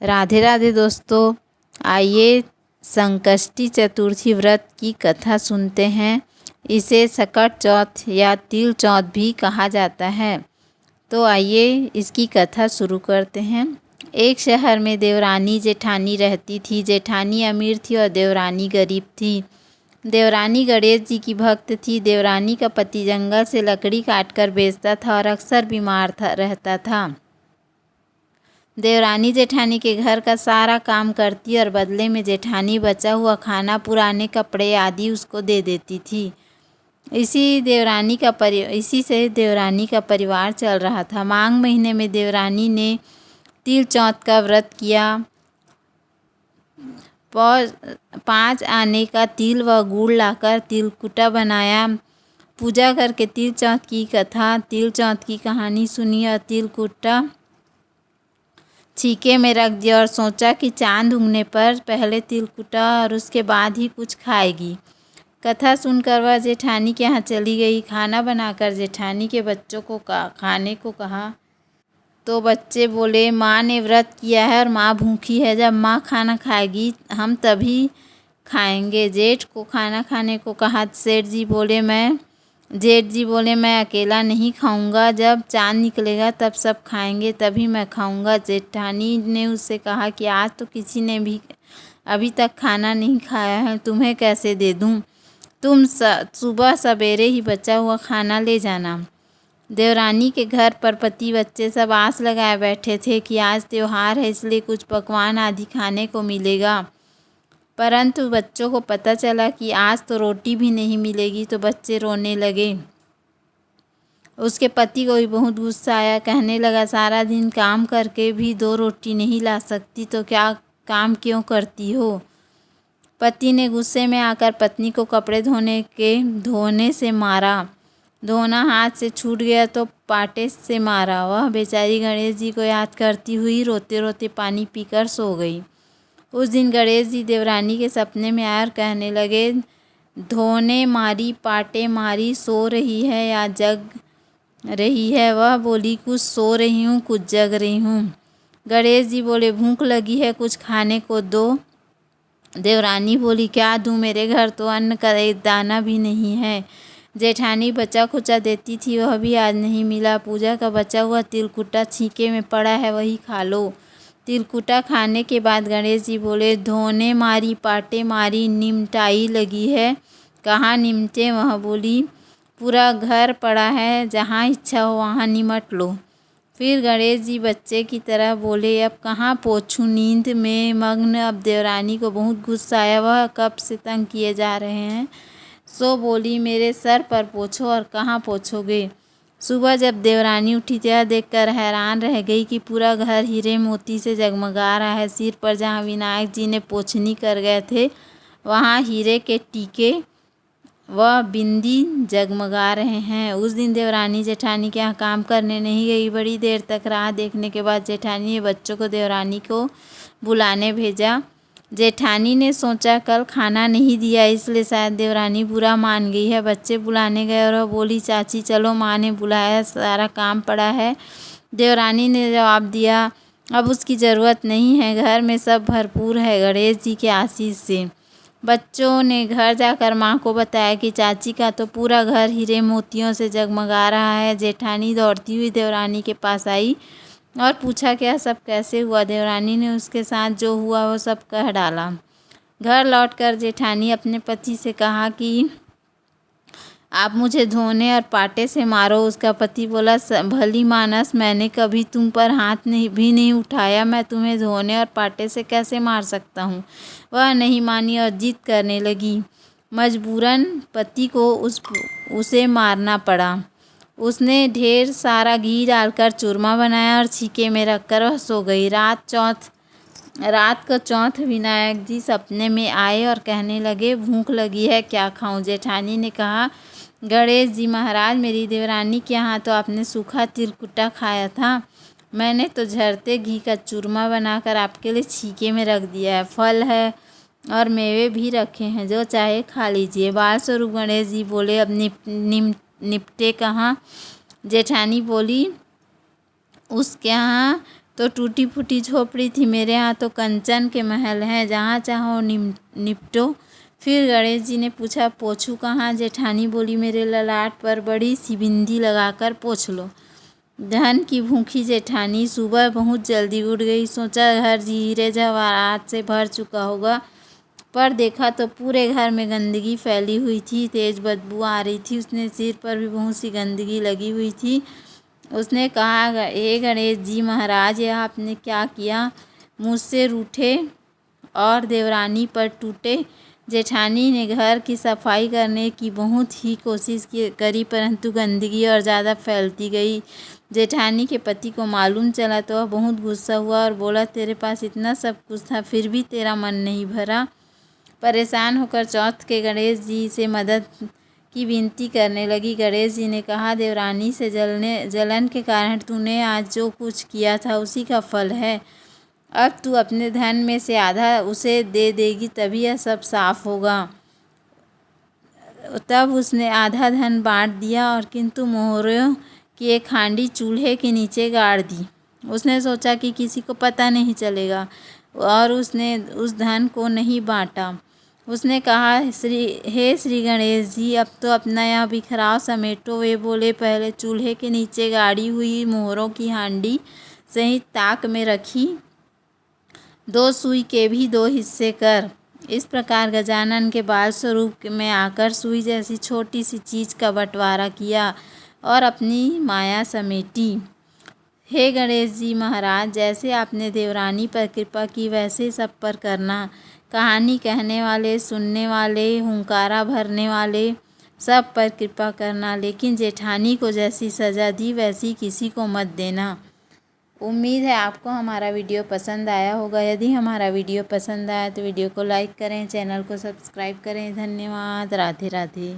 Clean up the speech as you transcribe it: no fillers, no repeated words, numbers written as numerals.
राधे राधे दोस्तों, आइए संकष्टी चतुर्थी व्रत की कथा सुनते हैं। इसे सकट चौथ या तिल चौथ भी कहा जाता है। तो आइए इसकी कथा शुरू करते हैं। एक शहर में देवरानी जेठानी रहती थी। जेठानी अमीर थी और देवरानी गरीब थी। देवरानी गणेश जी की भक्त थी। देवरानी का पति जंगल से लकड़ी काटकर बेचता था और अक्सर बीमार रहता था। देवरानी जेठानी के घर का सारा काम करती और बदले में जेठानी बचा हुआ खाना, पुराने कपड़े आदि उसको दे देती थी। इसी से देवरानी का परिवार चल रहा था। माघ महीने में देवरानी ने तिल चौथ का व्रत किया। 5 आने का तिल व गुड़ लाकर तिलकुटा बनाया। पूजा करके तिल चौथ की कहानी सुनी और तिलकुटा छीके में रख दिया और सोचा कि चांद उगने पर पहले तिलकुटा और उसके बाद ही कुछ खाएगी। कथा सुनकर वह जेठानी के यहाँ चली गई। खाना बनाकर जेठानी के बच्चों को खाने को कहा तो बच्चे बोले, माँ ने व्रत किया है और माँ भूखी है। जब माँ खाना खाएगी हम तभी खाएंगे। जेठ को खाना खाने को कहा। जेठ जी बोले मैं अकेला नहीं खाऊंगा। जब चांद निकलेगा तब सब खाएंगे, तभी मैं खाऊंगा। जेठानी ने उससे कहा कि आज तो किसी ने भी अभी तक खाना नहीं खाया है, तुम्हें कैसे दे दूं? तुम सुबह सवेरे ही बचा हुआ खाना ले जाना। देवरानी के घर पर पति बच्चे सब आस लगाए बैठे थे कि आज त्योहार है, इसलिए कुछ पकवान आदि खाने को मिलेगा। परंतु बच्चों को पता चला कि आज तो रोटी भी नहीं मिलेगी, तो बच्चे रोने लगे। उसके पति को भी बहुत गुस्सा आया। कहने लगा, सारा दिन काम करके भी 2 रोटी नहीं ला सकती तो क्या काम क्यों करती हो? पति ने गुस्से में आकर पत्नी को कपड़े धोने से मारा। धोना हाथ से छूट गया तो पाटे से मारा। वह बेचारी गणेश जी को याद करती हुई रोते रोते पानी पीकर सो गई। उस दिन गणेश जी देवरानी के सपने में आए और कहने लगे, धोने मारी, पाटे मारी, सो रही है या जग रही है? वह बोली, कुछ सो रही हूँ, कुछ जग रही हूँ। गणेश जी बोले, भूख लगी है, कुछ खाने को दो। देवरानी बोली, क्या दूँ? मेरे घर तो अन्न का एक दाना भी नहीं है। जेठानी बचा खुचा देती थी, वह भी आज नहीं मिला। पूजा का बचा हुआ तिलकुटा छीके में पड़ा है, वही खा लो। तिलकुटा खाने के बाद गणेश जी बोले, धोने मारी, पाटे मारी, निमटाई लगी है, कहाँ निमटे? वह बोली, पूरा घर पड़ा है, जहाँ इच्छा हो वहाँ निमट लो। फिर गणेश जी बच्चे की तरह बोले, अब कहाँ पोंछूं? नींद में मग्न। अब देवरानी को बहुत गुस्सा आया। वह कब से तंग किए जा रहे हैं, सो बोली, मेरे सर पर पोंछो। और कहाँ पोंछोगे? सुबह जब देवरानी उठी तो यह देखकर हैरान रह गई कि पूरा घर हीरे मोती से जगमगा रहा है। सिर पर जहाँ विनायक जी ने पोंछनी कर गए थे, वहाँ हीरे के टीके व बिंदी जगमगा रहे हैं। उस दिन देवरानी जेठानी के यहाँ काम करने नहीं गई। बड़ी देर तक राह देखने के बाद जेठानी ने बच्चों को देवरानी को बुलाने भेजा। जेठानी ने सोचा, कल खाना नहीं दिया इसलिए शायद देवरानी बुरा मान गई है। बच्चे बुलाने गए और वह बोली, चाची चलो, माँ ने बुलाया, सारा काम पड़ा है। देवरानी ने जवाब दिया, अब उसकी ज़रूरत नहीं है, घर में सब भरपूर है गणेश जी के आशीष से। बच्चों ने घर जाकर माँ को बताया कि चाची का तो पूरा घर हीरे मोतियों से जगमगा रहा है। जेठानी दौड़ती हुई देवरानी के पास आई और पूछा, क्या सब कैसे हुआ? देवरानी ने उसके साथ जो हुआ वो सब कह डाला। घर लौटकर जेठानी अपने पति से कहा कि आप मुझे धोने और पाटे से मारो। उसका पति बोला, भली मानस, मैंने कभी तुम पर हाथ नहीं उठाया, मैं तुम्हें धोने और पाटे से कैसे मार सकता हूँ? वह नहीं मानी और जिद करने लगी। मजबूरन पति को उसे मारना पड़ा। उसने ढेर सारा घी डालकर चूरमा बनाया और छीके में रखकर वह सो गई। रात को चौथ विनायक जी सपने में आए और कहने लगे, भूख लगी है, क्या खाऊं? जेठानी ने कहा, गणेश जी महाराज, मेरी देवरानी के यहाँ तो आपने सूखा तिलकुटा खाया था, मैंने तो झरते घी का चूरमा बनाकर आपके लिए छीके में रख दिया है। फल है और मेवे भी रखे हैं, जो चाहे खा लीजिए। बाल स्वरूप गणेश जी बोले, अब निपटे कहाँ? जेठानी बोली, उसके यहाँ तो टूटी फूटी झोपड़ी थी, मेरे यहाँ तो कंचन के महल हैं, जहाँ चाहो निपटो। फिर गणेश जी ने पूछा, पोछू कहाँ? जेठानी बोली, मेरे ललाट पर बड़ी सी बिंदी लगाकर पोछ लो। धन की भूखी जेठानी सुबह बहुत जल्दी उठ गई। सोचा घर हीरे जवाहरात से भर चुका होगा, पर देखा तो पूरे घर में गंदगी फैली हुई थी, तेज बदबू आ रही थी। उसने सिर पर भी बहुत सी गंदगी लगी हुई थी। उसने कहा, हे गणेश जी महाराज, यह आपने क्या किया? मुझसे रूठे और देवरानी पर टूटे। जेठानी ने घर की सफाई करने की बहुत ही कोशिश करी, परंतु गंदगी और ज़्यादा फैलती गई। जेठानी के पति को मालूम चला तो वह बहुत गुस्सा हुआ और बोला, तेरे पास इतना सब कुछ था, फिर भी तेरा मन नहीं भरा। परेशान होकर चौथ के गणेश जी से मदद की विनती करने लगी। गणेश जी ने कहा, देवरानी से जलन के कारण तूने आज जो कुछ किया था उसी का फल है। अब तू अपने धन में से आधा उसे दे देगी, तभी यह सब साफ होगा। तब उसने आधा धन बांट दिया और किंतु मोहरों की एक हांडी चूल्हे के नीचे गाड़ दी। उसने सोचा कि किसी को पता नहीं चलेगा और उसने उस धन को नहीं बांटा। उसने कहा, हे श्री गणेश जी, अब तो अपना यह बिखराव समेटो। वे बोले, पहले चूल्हे के नीचे गाड़ी हुई मोहरों की हांडी सहित ताक में रखी 2 सुई के भी 2 हिस्से कर। इस प्रकार गजानन के बाल स्वरूप में आकर सुई जैसी छोटी सी चीज़ का बंटवारा किया और अपनी माया समेटी। हे गणेश जी महाराज, जैसे आपने देवरानी पर कृपा की वैसे सब पर करना। कहानी कहने वाले, सुनने वाले, हुंकारा भरने वाले सब पर कृपा करना, लेकिन जेठानी को जैसी सज़ा दी वैसी किसी को मत देना। उम्मीद है आपको हमारा वीडियो पसंद आया होगा। यदि हमारा वीडियो पसंद आया तो वीडियो को लाइक करें, चैनल को सब्सक्राइब करें। धन्यवाद। राधे राधे।